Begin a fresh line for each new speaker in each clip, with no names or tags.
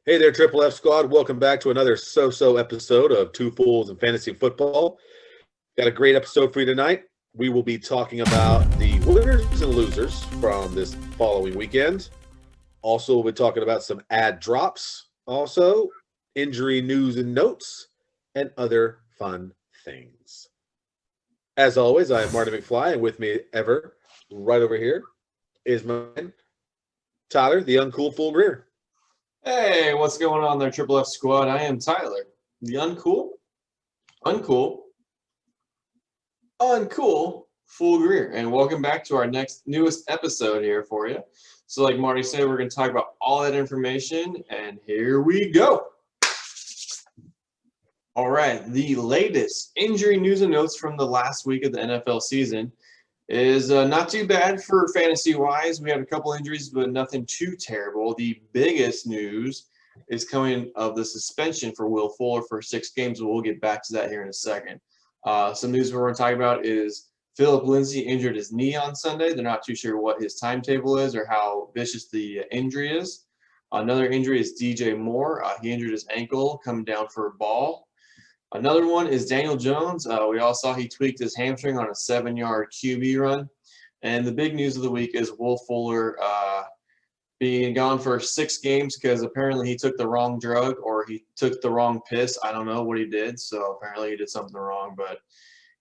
Hey there, Triple F Squad. Welcome back to another so-so episode of Two Fools in Fantasy Football. Got a great episode for you tonight. We will be talking about the winners and losers from this following weekend. Also, we'll be talking about some ad drops, also injury news and notes, and other fun things. As always, I am Marty McFly, and with me ever, right over here, is my man, Tyler, the uncool fool Greer.
Hey, what's going on there, Triple F Squad? I am Tyler, the uncool Fool Greer, and welcome back to our newest episode here for you. So, like Marty said, we're going to talk about all that information, and here we go. All right, the latest injury news and notes from the last week of the NFL season is not too bad for fantasy-wise. We had a couple injuries, but nothing too terrible. The biggest news is coming of the suspension for Will Fuller for 6 games. We'll get back to that here in a second. Some news we're going to talk about is Philip Lindsay injured his knee on Sunday. They're not too sure what his timetable is or how vicious the injury is. Another injury is DJ Moore. He injured his ankle coming down for a ball. Another one is Daniel Jones. We all saw he tweaked his hamstring on a 7-yard QB run. And the big news of the week is Will Fuller being gone for 6 games because apparently he took the wrong drug or he took the wrong piss. I don't know what he did. So apparently he did something wrong, but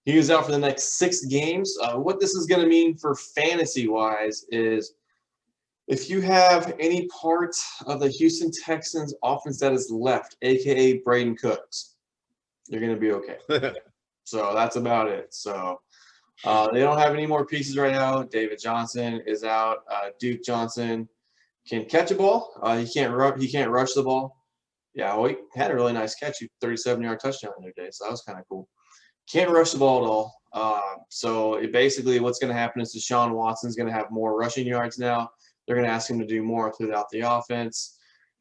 he was out for the next 6 games. What this is going to mean for fantasy-wise is if you have any part of the Houston Texans offense that is left, a.k.a. Braden Cooks, you're going to be okay. So that's about it. So they don't have any more pieces right now. David Johnson is out. Duke Johnson can catch a ball. He can't rush the ball. Yeah, well, he had a really nice catch. 37-yard touchdown the other day. So that was kind of cool. Can't rush the ball at all. So basically what's going to happen is Deshaun Watson's going to have more rushing yards now. They're going to ask him to do more throughout the offense.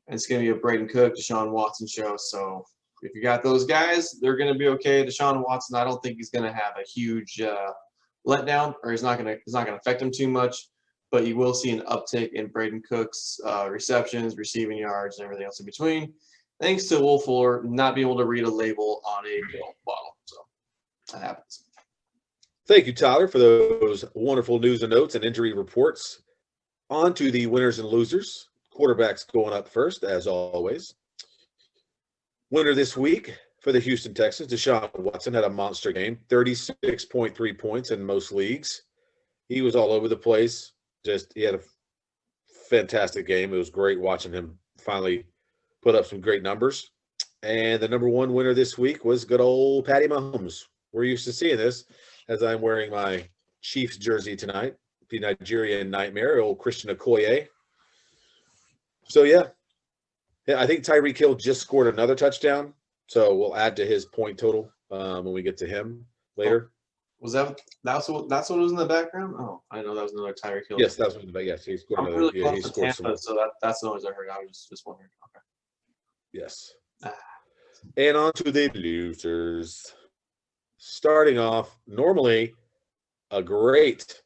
And it's going to be a Braden Cook, Deshaun Watson show. So if you got those guys, they're going to be okay. Deshaun Watson, I don't think he's going to have a huge letdown, or it's not going to affect him too much. But you will see an uptick in Braden Cook's receptions, receiving yards, and everything else in between, thanks to Will Fuller not being able to read a label on a pill bottle. So that happens.
Thank you, Tyler, for those wonderful news and notes and injury reports. On to the winners and losers. Quarterbacks going up first, as always. Winner this week for the Houston Texans, Deshaun Watson had a monster game, 36.3 points in most leagues. He was all over the place. He had a fantastic game. It was great watching him finally put up some great numbers. And the number one winner this week was good old Patty Mahomes. We're used to seeing this as I'm wearing my Chiefs jersey tonight, the Nigerian Nightmare, old Christian Okoye. So, yeah, I think Tyreek Hill just scored another touchdown, so we'll add to his point total when we get to him later.
Was that's what was in the background? Oh, I know that was another Tyreek Hill.
Yes, that was in the back. Yes, he scored another.
Really
yeah, he
close to
scored
Tampa,
some.
so that's the noise I heard. I was just wondering. Okay.
Yes. And on to the losers. Starting off, normally a great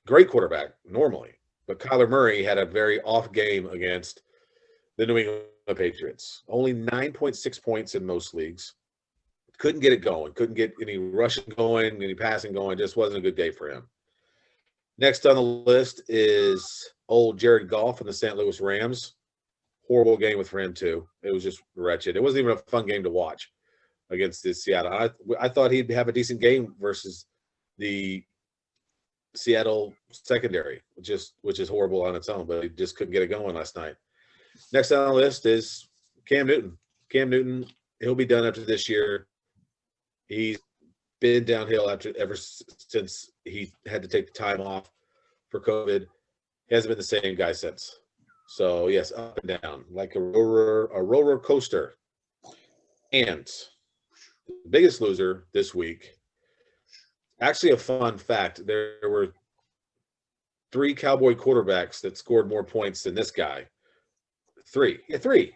quarterback, normally, but Kyler Murray had a very off game against the New England Patriots. Only 9.6 points in most leagues. Couldn't get it going. Couldn't get any rushing going, any passing going. Just wasn't a good day for him. Next on the list is old Jared Goff and the St. Louis Rams. Horrible game for him, too. It was just wretched. It wasn't even a fun game to watch against this Seattle. I thought he'd have a decent game versus the Seattle secondary, which is horrible on its own, but he just couldn't get it going last night. Next on the list is Cam Newton. Cam Newton, he'll be done after this year. He's been downhill ever since he had to take the time off for COVID. He hasn't been the same guy since. So, yes, up and down, like a roller coaster. And the biggest loser this week, actually a fun fact, there were 3 Cowboy quarterbacks that scored more points than this guy. 3. Yeah, 3.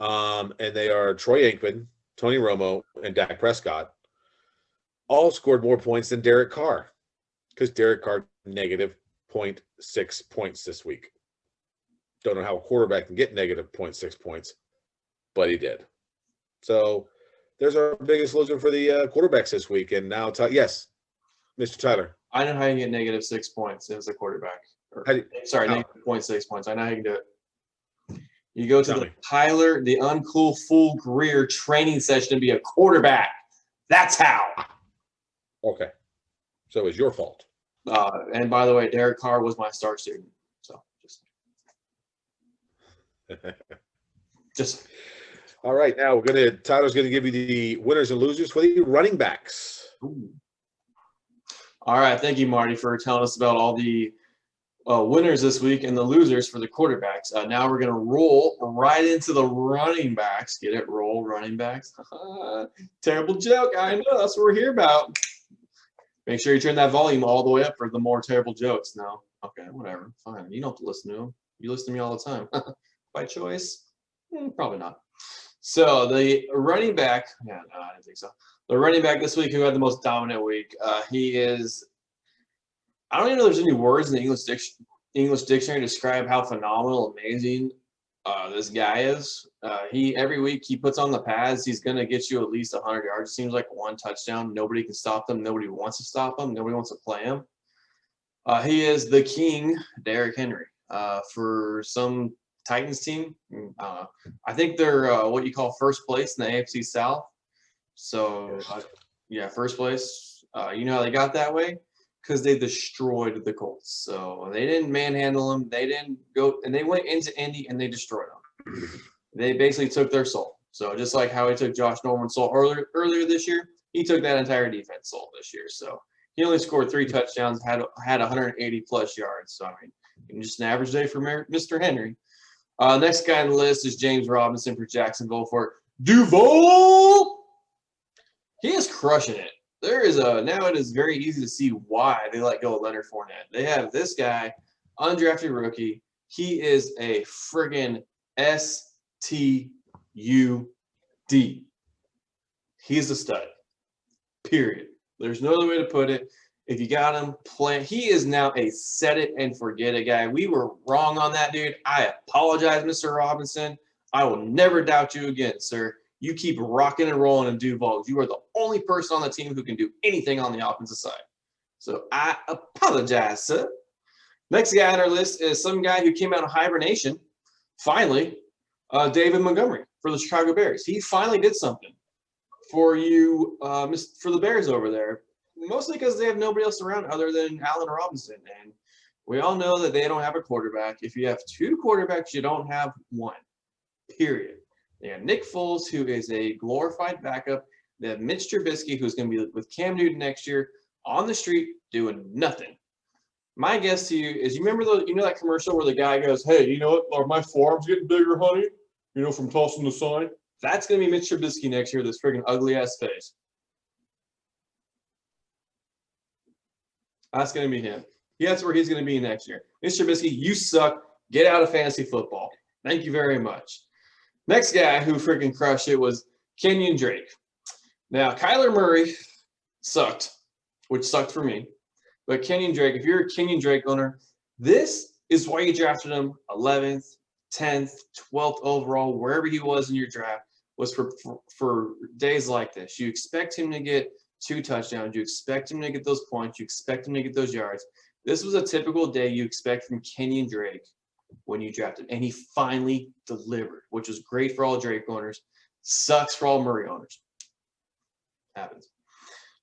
And they are Troy Aikman, Tony Romo, and Dak Prescott. All scored more points than Derek Carr because Derek Carr negative 0.6 points this week. Don't know how a quarterback can get negative 0.6 points, but he did. So there's our biggest loser for the quarterbacks this week. And now, yes, Mr. Tyler.
I know how you get negative 6 points as a quarterback.
How?
Negative 0.6 points. I know how you can do it. You go to the uncool fool Greer training session to be a quarterback. That's how.
Okay. So it was your fault.
And by the way, Derek Carr was my star student. So just
all right. Now Tyler's gonna give you the winners and losers for the running backs.
Ooh. All right. Thank you, Marty, for telling us about all the winners this week and the losers for the quarterbacks. Now we're going to roll right into the running backs. Get it? Roll running backs. Terrible joke. I know. That's what we're here about. Make sure you turn that volume all the way up for the more terrible jokes. No. Okay, whatever. Fine. You don't have to listen to them. You listen to me all the time. By choice? Probably not. So the running back, no, I didn't think so. The running back this week who had the most dominant week, he is, I don't even know if there's any words in the English dictionary to describe how phenomenal, amazing this guy is. Every week he puts on the pads, he's going to get you at least 100 yards. It seems like one touchdown. Nobody can stop them. Nobody wants to stop him. Nobody wants to play him. He is the king, Derrick Henry, for some Titans team. I think they're what you call first place in the AFC South. So, yeah, first place. You know how they got that way? Because they destroyed the Colts. So they didn't manhandle them. They didn't go, and they went into Indy and they destroyed them. They basically took their soul. So just like how he took Josh Norman's soul earlier this year, he took that entire defense soul this year. So he only scored 3 touchdowns, had 180 plus yards. So I mean, just an average day for Mr. Henry. Next guy on the list is James Robinson for Jacksonville for Duval. He is crushing it. Now it is very easy to see why they let go of Leonard Fournette. They have this guy, undrafted rookie. He is a friggin' STUD. He's a stud. Period. There's no other way to put it. If you got him playing, he is now a set it and forget it guy. We were wrong on that, dude. I apologize, Mr. Robinson. I will never doubt you again, sir. You keep rocking and rolling in Duval. You are the only person on the team who can do anything on the offensive side. So I apologize, sir. Next guy on our list is some guy who came out of hibernation, finally, David Montgomery for the Chicago Bears. He finally did something for you, for the Bears over there, mostly because they have nobody else around other than Allen Robinson. And we all know that they don't have a quarterback. If you have 2 quarterbacks, you don't have one, period. They have Nick Foles, who is a glorified backup. They have Mitch Trubisky, who's going to be with Cam Newton next year on the street doing nothing. My guess to you is, you remember that commercial where the guy goes, "Hey, you know what? Are my forearms getting bigger, honey? You know, from tossing the sign." That's going to be Mitch Trubisky next year. This friggin' ugly ass face. That's going to be him. That's where he's going to be next year. Mitch Trubisky, you suck. Get out of fantasy football. Thank you very much. Next guy who freaking crushed it was Kenyon Drake. Now, Kyler Murray sucked, which sucked for me. But Kenyon Drake, if you're a Kenyon Drake owner, this is why you drafted him 11th, 10th, 12th overall, wherever he was in your draft, was for days like this. You expect him to get 2 touchdowns. You expect him to get those points. You expect him to get those yards. This was a typical day you expect from Kenyon Drake when you drafted, and he finally delivered, which was great for all Drake owners. Sucks for all Murray owners. Happens.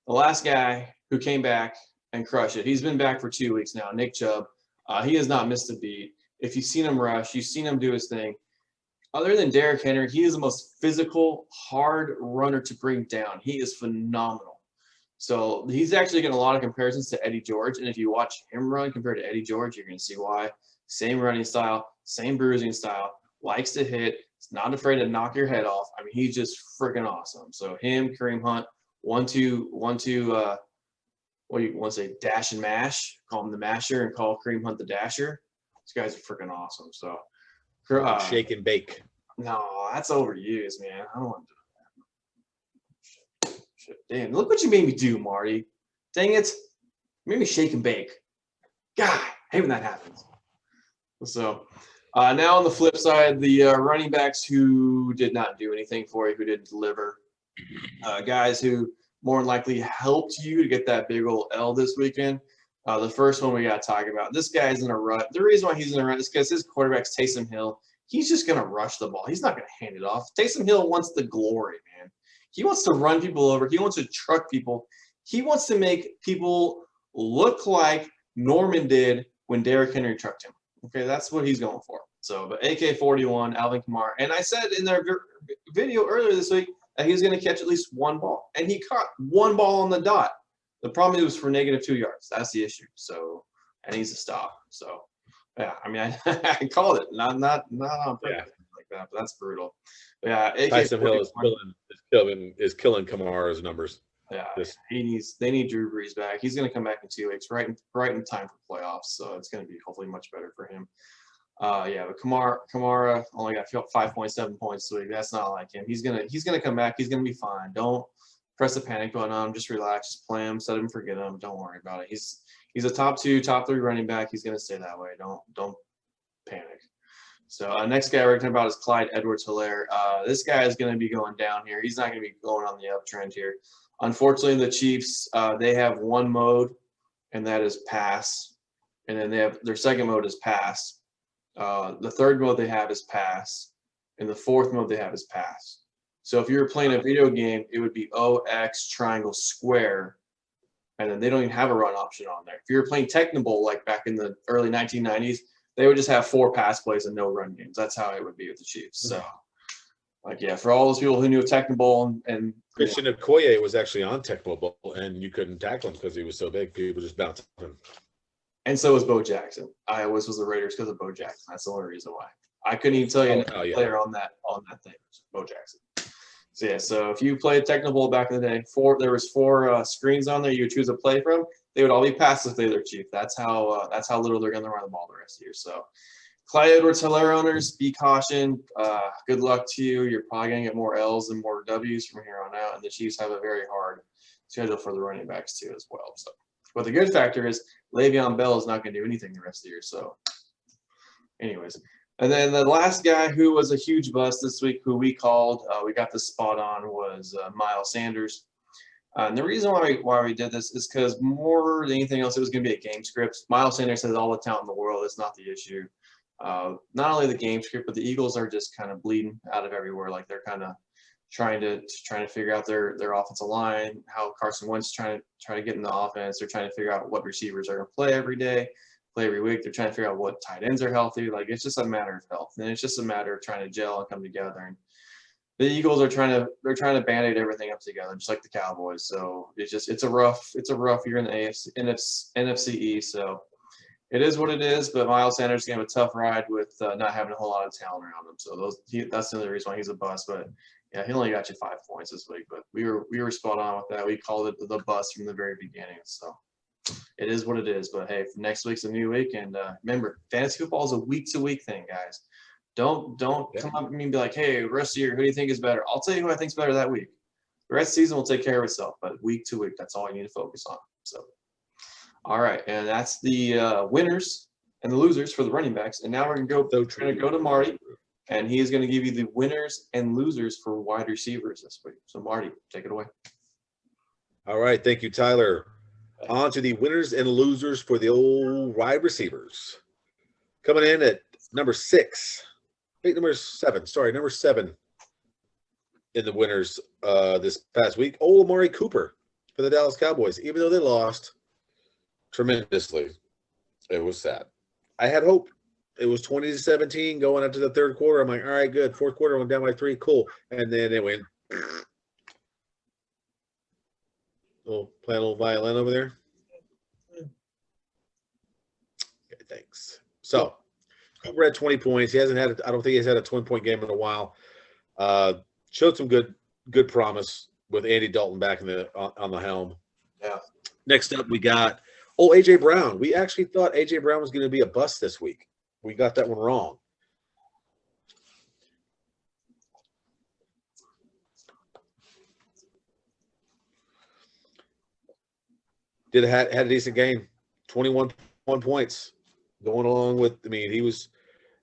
The last guy who came back and crushed it, he's been back for 2 weeks now, Nick Chubb. He has not missed a beat. If you've seen him rush, you've seen him do his thing. Other than Derrick Henry, he is the most physical, hard runner to bring down. He is phenomenal. So he's actually getting a lot of comparisons to Eddie George, and if you watch him run compared to Eddie George, you're going to see why. Same running style, same bruising style, likes to hit, is not afraid to knock your head off. I mean, he's just freaking awesome. So him, Kareem Hunt, 1-2, what do you want to say, dash and mash? Call him the masher and call Kareem Hunt the dasher. These guys are freaking awesome. So
shake and bake.
No, that's overused, man. I don't want to do that. Shit. Damn, look what you made me do, Marty. Dang it. You made me shake and bake. God, I hate when that happens. So Now on the flip side, the running backs who did not do anything for you, who didn't deliver, guys who more than likely helped you to get that big old L this weekend. The first one we got to talk about. This guy's in a rut. The reason why he's in a rut is because his quarterback's Taysom Hill. He's just going to rush the ball. He's not going to hand it off. Taysom Hill wants the glory, man. He wants to run people over. He wants to truck people. He wants to make people look like Norman did when Derrick Henry trucked him. Okay, that's what he's going for. So, but AK-41, Alvin Kamara. And I said in their video earlier this week that he was going to catch at least one ball. And he caught one ball on the dot. The problem is it was for -2 yards. That's the issue. So, and he's a stop. So, yeah, I mean, I called it. Not on purpose like that, but that's brutal. But yeah,
Tyson Hill is killing Kamara's numbers.
Yeah, they need Drew Brees back. He's going to come back in 2 weeks, right in time for playoffs. So it's going to be hopefully much better for him. Yeah, but Kamara only got 5.7 points this week. That's not like him. He's gonna come back. He's gonna be fine. Don't press the panic button on him. Just relax. Just play him. Set him. Forget him. Don't worry about it. He's a top 2, top 3 running back. He's gonna stay that way. Don't panic. So next guy we're talking about is Clyde Edwards-Helaire. This guy is going to be going down here. He's not going to be going on the uptrend here. Unfortunately, the Chiefs, they have one mode, and that is pass. And then they have their second mode is pass. The third mode they have is pass. And the fourth mode they have is pass. So if you were playing a video game, it would be OX triangle square. And then they don't even have a run option on there. If you were playing Technical like back in the early 1990s, they would just have 4 pass plays and no run games. That's how it would be with the Chiefs. So, like, yeah, for all those people who knew Technical and
Christian Okoye was actually on Technical, and you couldn't tackle him because he was so big. People just bounced him.
And so was Bo Jackson. I always was the Raiders because of Bo Jackson. That's the only reason why. I couldn't even tell you any player on that thing. Bo Jackson. So yeah, so if you played Technical back in the day, there was 4 screens on there you would choose a play from. They would all be passes if they're Chief. That's how little they're going to run the ball the rest of the year. So, Clyde Edwards-Helaire owners, be caution. Good luck to you. You're probably going to get more L's and more W's from here on out. And the Chiefs have a very hard schedule for the running backs too as well. So, but the good factor is Le'Veon Bell is not going to do anything the rest of the year. So, anyways. And then the last guy who was a huge bust this week, who we called, we got the spot on, was Miles Sanders. And the reason why we did this is because more than anything else, it was going to be a game script. Miles Sanders has all the talent in the world. It's not the issue. Not only the game script, but the Eagles are just kind of bleeding out of everywhere. Like they're kind of trying to figure out their offensive line, how Carson Wentz trying to get in the offense. They're trying to figure out what receivers are going to play every day. Play every week. They're trying to figure out what tight ends are healthy. Like it's just a matter of health, and it's just a matter of trying to gel and come together. And the Eagles are trying to band-aid everything up together, just like the Cowboys. So it's a rough year in the NFC East. So it is what it is. But Miles Sanders is gonna have a tough ride with not having a whole lot of talent around him. So that's the other reason why he's a bust. But yeah, he only got you 5 points this week. But we were spot on with that. We called it the bust from the very beginning. So. It is what it is, but hey, next week's a new week, and remember, fantasy football is a week-to-week thing, guys. Don't come up to me and be like, "Hey, rest of the year, who do you think is better?" I'll tell you who I think is better that week. The rest of the season will take care of itself, but week to week, that's all you need to focus on. So, all right, and that's the winners and the losers for the running backs. And now we're gonna go to Marty, and he is going to give you the winners and losers for wide receivers this week. So, Marty, take it away.
All right, thank you, Tyler. On to the winners and losers for the old wide receivers. Coming in at number 7 in the winners this past week, old Amari Cooper for the Dallas Cowboys. Even though they lost tremendously, it was sad. I had hope. It was 20-17 going into the third quarter. I'm like, all right, good. Fourth quarter went down by 3, cool. And then it went. Playing a little violin over there. Okay, thanks. So, Cooper had 20 points. He hasn't had. I don't think he's had a 20-point game in a while. Showed some good promise with Andy Dalton back on the helm.
Yeah.
Next up, we got AJ Brown. We actually thought AJ Brown was going to be a bust this week. We got that one wrong. Had a decent game, 21 points, going along with. I mean, he was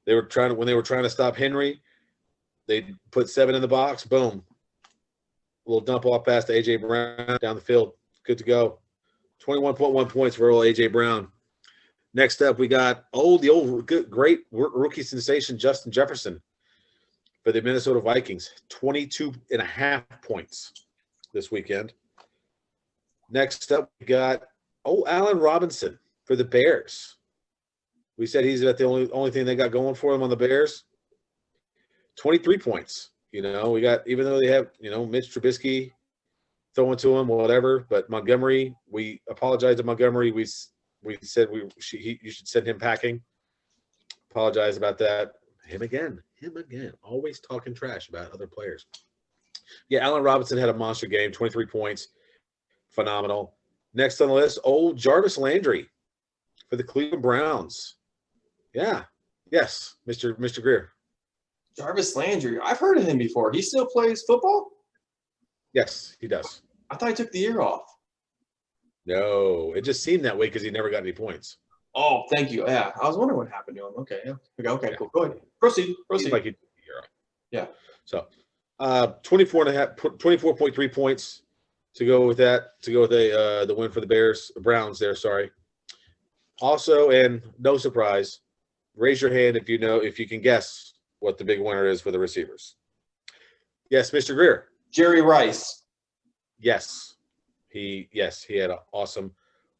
when they were trying to stop Henry, they put 7 in the box. Boom. A little dump off pass to A.J. Brown down the field. Good to go. 21.1 points for old A.J. Brown. Next up, we got great rookie sensation Justin Jefferson for the Minnesota Vikings. 22.5 points this weekend. Next up, we got Allen Robinson for the Bears. We said he's about the only thing they got going for him on the Bears. 23 points. We got, even though they have, Mitch Trubisky throwing to him, whatever, but Montgomery, we apologize to Montgomery. We said you should send him packing. Apologize about that. Him again. Always talking trash about other players. Yeah, Allen Robinson had a monster game, 23 points. Phenomenal. Next on the list, old Jarvis Landry for the Cleveland Browns. Yeah. Yes, Mr. Greer.
Jarvis Landry. I've heard of him before. He still plays football?
Yes, he does.
I thought he took the year off.
No, it just seemed that way because he never got any points.
Oh, thank you. Yeah, I was wondering what happened to him. Okay, yeah. Okay, cool. Go ahead. Proceed.
Like he took the year off.
Yeah.
So, 24.3 points to go with that. To go with the win for the Browns there. Sorry. Also, and no surprise, raise your hand if you can guess what the big winner is for the receivers. Yes, Mr. Greer.
Jerry Rice.
Yes. He had an awesome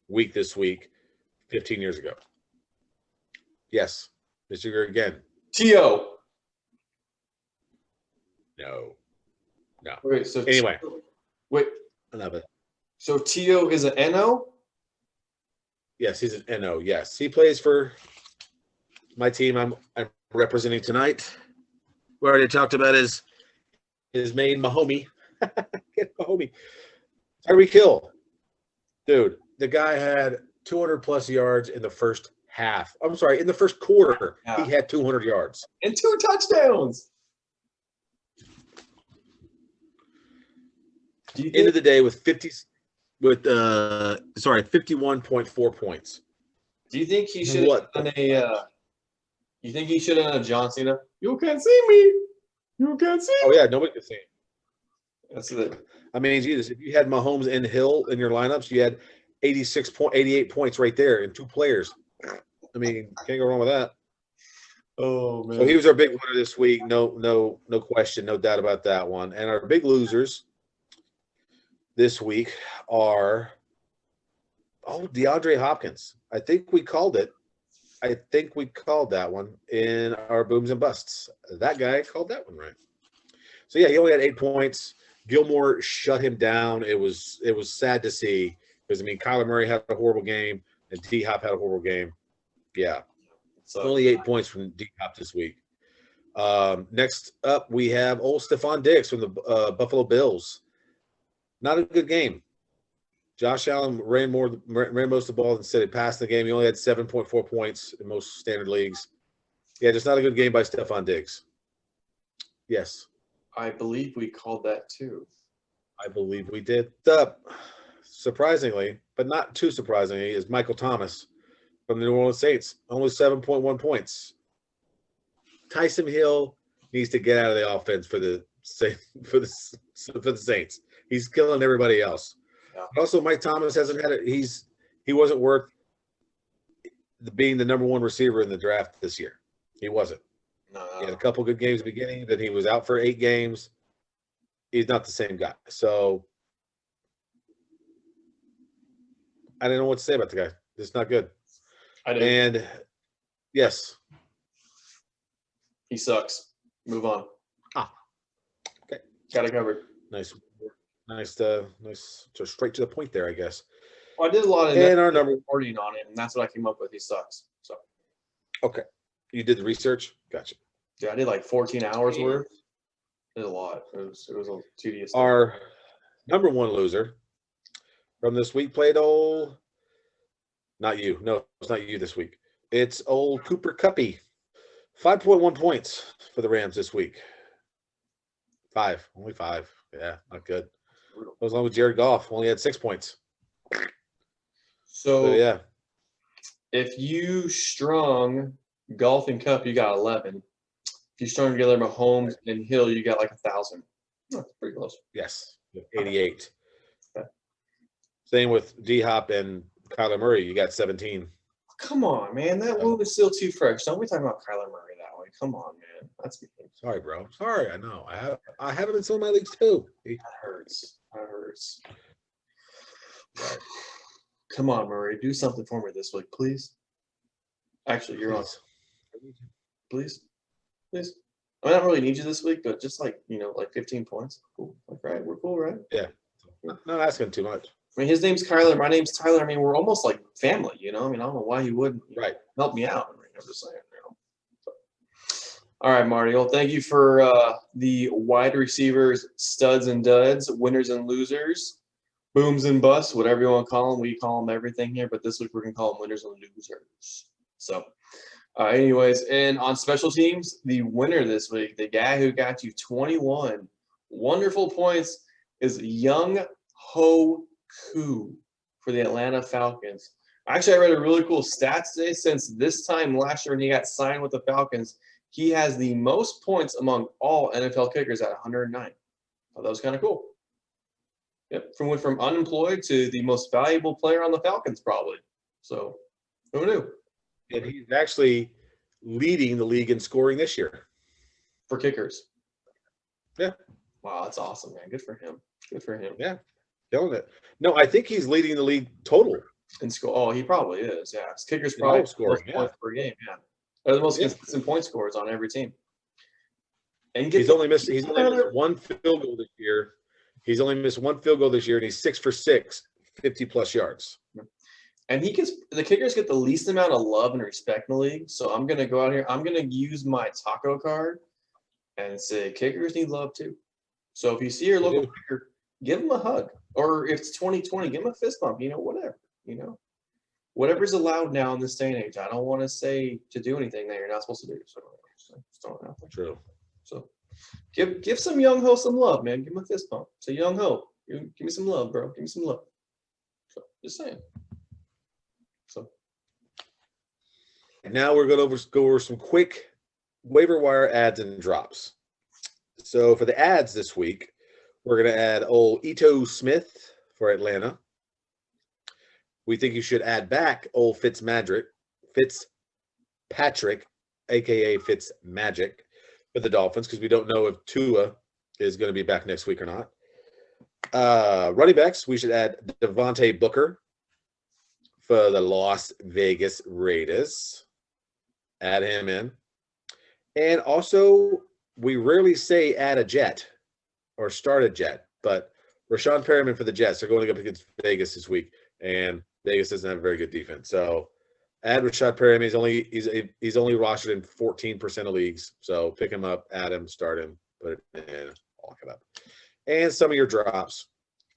week this week 15 years ago. Yes. Mr. Greer again.
T.O.
No.
Wait, so
anyway.
Wait.
Enough of it.
So T.O. is an N.O.?
Yes, he's an N.O. Yes. He plays for my team I'm representing tonight. We already talked about his main Mahomie. Mahomie. Tyreek Hill. Dude, the guy had 200-plus yards in the first half. I'm sorry, in the first quarter, He had 200 yards.
And 2 touchdowns.
End of the day with 51.4 points.
Do you think he should have done you think he should have done a John Cena? You can't see me. You can't see me.
Oh, yeah, nobody can see him.
That's it.
I mean, Jesus, if you had Mahomes and Hill in your lineups, you had 88 points right there in 2 players. I mean, can't go wrong with that.
Oh, man.
So he was our big winner this week. No question, no doubt about that one. And our big losers this week are DeAndre Hopkins. I think we called it. I think we called that one in our booms and busts. That guy called that one right. So yeah, he only had 8 points. Gilmore shut him down. It was sad to see because Kyler Murray had a horrible game and D-Hop had a horrible game. Yeah, so only 8 points from D-Hop this week. Next up, we have old Stephon Diggs from the Buffalo Bills. Not a good game. Josh Allen ran most of the ball instead of passing the game. He only had 7.4 points in most standard leagues. Yeah, just not a good game by Stephon Diggs. Yes.
I believe we called that too.
I believe we did. Surprisingly, but not too surprisingly, is Michael Thomas from the New Orleans Saints. Only 7.1 points. Tyson Hill needs to get out of the offense for the Saints. He's killing everybody else. Yeah. Also, Mike Thomas hasn't had it. He wasn't worth being the number 1 receiver in the draft this year. He wasn't.
No.
He had a couple good games at the beginning, then he was out for 8 games. He's not the same guy. So I didn't know what to say about the guy. It's not good.
I did.
And yes.
He sucks. Move on.
Okay.
Got it covered.
Nice, so straight to the point there, I guess.
Well, I did a lot of reporting on him, and that's what I came up with. He sucks. So.
Okay. You did the research? Gotcha.
Yeah, I did like 14 hours worth. It was a lot. It was a tedious thing.
Our number 1 loser from this week played not you. No, it's not you this week. It's old Cooper Kuppy. 5.1 points for the Rams this week. 5. Only 5. Yeah, not good. As long as Jared Goff only had 6 points.
So
yeah.
If you strung Golf and Cup, you got 11. If you string together Mahomes and Hill, you got like 1,000. That's pretty close.
Yes, 88.
Okay.
Same with D-Hop and Kyler Murray. You got 17.
Come on, man. That wound is still too fresh. Don't be talking about Kyler Murray that way. Come on, man. That's me.
Sorry, bro. Sorry, I know. I have him in some of my leagues too.
That hurts. That hurts. Come on, Murray. Do something for me this week, please. Actually, you're on. Please. Please. I don't really need you this week, but just like 15 points. Cool. Like, right? We're cool, right?
Yeah. Not asking too much.
I mean, his name's Kyler. My name's Tyler. I mean, we're almost like family, I don't know why he wouldn't help me out. I mean, I'm just saying, All right, Marty. Well, thank you for the wide receivers, studs and duds, winners and losers, booms and busts, whatever you want to call them. We call them everything here, but this week we're going to call them winners and losers. So, anyways, and on special teams, the winner this week, the guy who got you 21 wonderful points is Young Ho Koo for the Atlanta Falcons. Actually, I read a really cool stat today. Since this time last year when he got signed with the Falcons, he has the most points among all NFL kickers at 109. Thought that was kind of cool. Yep, went from unemployed to the most valuable player on the Falcons, probably. So, who knew?
And he's actually leading the league in scoring this year.
For kickers.
Yeah.
Wow, that's awesome, man. Good for him. Good for him.
Yeah. Killing it. No, I think he's leading the league total.
In score. Oh, he probably is. Yeah. His kickers probably
scoring
points per game. Yeah. They're the most consistent point scorers on every team. And
he's only missed one field goal this year. He's only missed one field goal this year, and he's 6 for 6, 50+ yards.
And the kickers get the least amount of love and respect in the league. So I'm gonna go out here. I'm gonna use my taco card and say kickers need love too. So if you see your local kicker, give him a hug. Or if it's 2020, give him a fist bump. Whatever. Whatever's allowed now in this day and age. I don't want to say to do anything that you're not supposed to do. So just throwing it out there.
True.
So give some Young Ho some love, man. Give him a fist bump. Say, Young Ho, give me some love, bro. Give me some love. So just saying. So
now we're going to go over some quick waiver wire ads and drops. So for the ads this week, we're going to add old Ito Smith for Atlanta. We think you should add back old Fitzpatrick, a.k.a. Fitzmagic, for the Dolphins, because we don't know if Tua is going to be back next week or not. Running backs, we should add Devontae Booker for the Las Vegas Raiders. Add him in. And also, we rarely say add a Jet or start a Jet, but Rashawn Perriman for the Jets. They're going up against Vegas this week, and Vegas doesn't have a very good defense. So add Rashad Perriman. He's only rostered in 14% of leagues. So pick him up, add him, start him, put it in, lock it up. And some of your drops.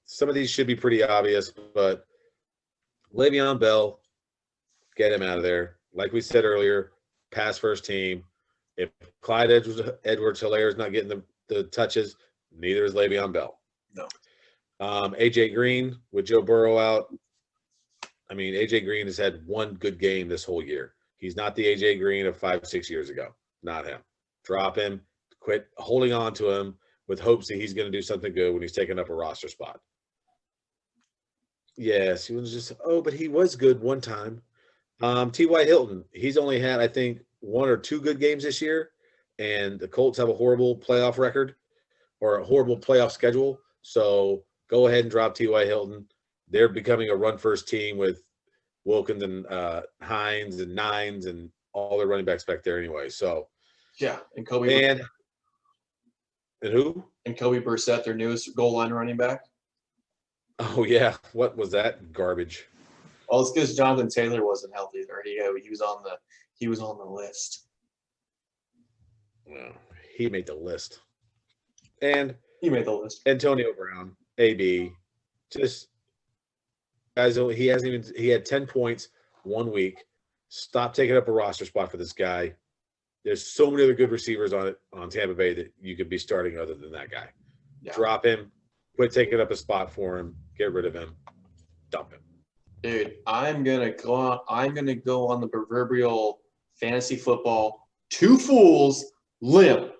Some of these should be pretty obvious, but Le'Veon Bell, get him out of there. Like we said earlier, pass first team. If Clyde Edwards-Helaire is not getting the touches, neither is Le'Veon Bell.
No.
AJ Green with Joe Burrow out. I mean, AJ Green has had one good game this whole year. He's not the AJ Green of 5-6 years ago. Not him. Drop him. Quit holding on to him with hopes that he's going to do something good when he's taking up a roster spot. Yes, he was just, but he was good one time. T.Y. Hilton, he's only had, I think, 1 or 2 good games this year, and the Colts have a horrible playoff record or a horrible playoff schedule. So go ahead and drop T.Y. Hilton. They're becoming a run-first team with Wilkins and Hines and Nines and all their running backs back there anyway. So
yeah, and Kobe
and who?
And Kobe Brissett, their newest goal line running back.
Oh yeah, what was that garbage?
Well, it's because Jonathan Taylor wasn't healthy, or he was on the list.
Well, he made the list, and
he made the list.
Antonio Brown, AB, just guys. He had 10 points 1 week. Stop taking up a roster spot for this guy. There's so many other good receivers on Tampa Bay that you could be starting other than that guy. Yeah. Drop him. Quit taking up a spot for him. Get rid of him. Dump him.
Dude, I'm gonna go on the proverbial fantasy football two fools limb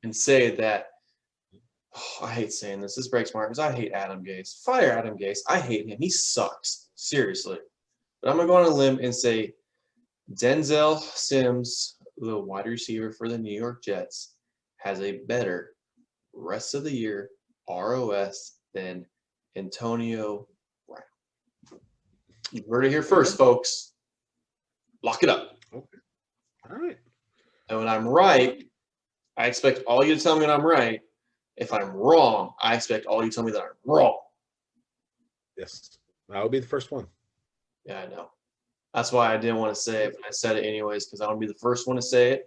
and say that I hate saying this. This breaks my heart because I hate Adam Gase. Fire Adam Gase. I hate him. He sucks. Seriously. But I'm going to go on a limb and say Denzel Sims, the wide receiver for the New York Jets, has a better rest of the year ROS than Antonio Brown. You heard it here first, folks. Lock it up.
Okay. All right.
And when I'm right, I expect all you to tell me that I'm right. If I'm wrong, I expect all you to tell me that I'm wrong.
Yes. I will be the first one.
Yeah, I know. That's why I didn't want to say it, but I said it anyways because I want to be the first one to say it.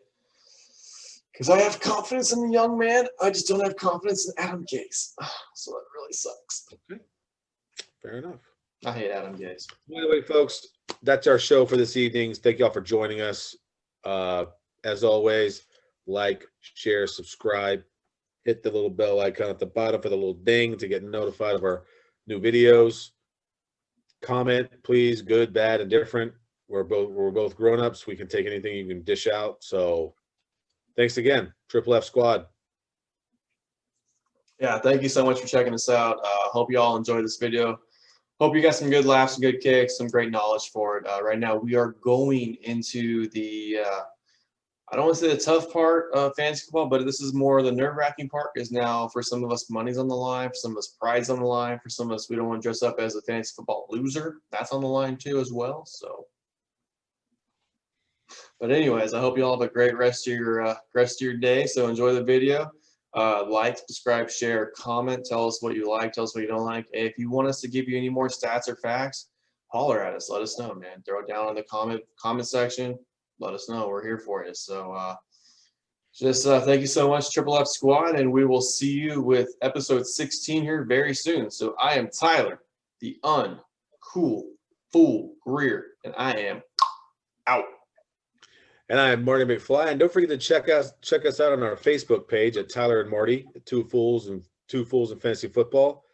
Because I have confidence in the young man. I just don't have confidence in Adam Gase. So that really sucks.
Okay. Fair enough.
I hate Adam Gase.
By the way, folks, that's our show for this evening. Thank y'all for joining us. As always, like, share, subscribe. Hit the little bell icon at the bottom for the little ding to get notified of our new videos. Comment, please, good, bad, and different. We're both grown-ups. We can take anything you can dish out. So thanks again, Triple F Squad.
Yeah, thank you so much for checking us out. Hope you all enjoyed this video. Hope you got some good laughs, some good kicks, some great knowledge for it. Right now, we are going into the I don't want to say the tough part of fantasy football, but this is more the nerve-wracking part. Is now for some of us, money's on the line. For some of us, pride's on the line. For some of us, we don't want to dress up as a fantasy football loser. That's on the line too, as well. So, but anyways, I hope you all have a great rest of your day. So enjoy the video. Like, subscribe, share, comment. Tell us what you like. Tell us what you don't like. If you want us to give you any more stats or facts, holler at us. Let us know, man. Throw it down in the comment section. Let us know. We're here for you. So thank you so much, Triple F Squad, and we will see you with episode 16 here very soon. So I am Tyler, the uncool fool Greer, and I am out.
And I am Marty McFly. And don't forget to check us out on our Facebook page at Tyler and Marty, Two Fools in Fantasy Football.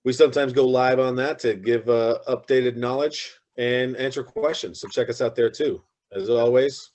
We sometimes go live on that to give updated knowledge and answer questions. So check us out there too. As always,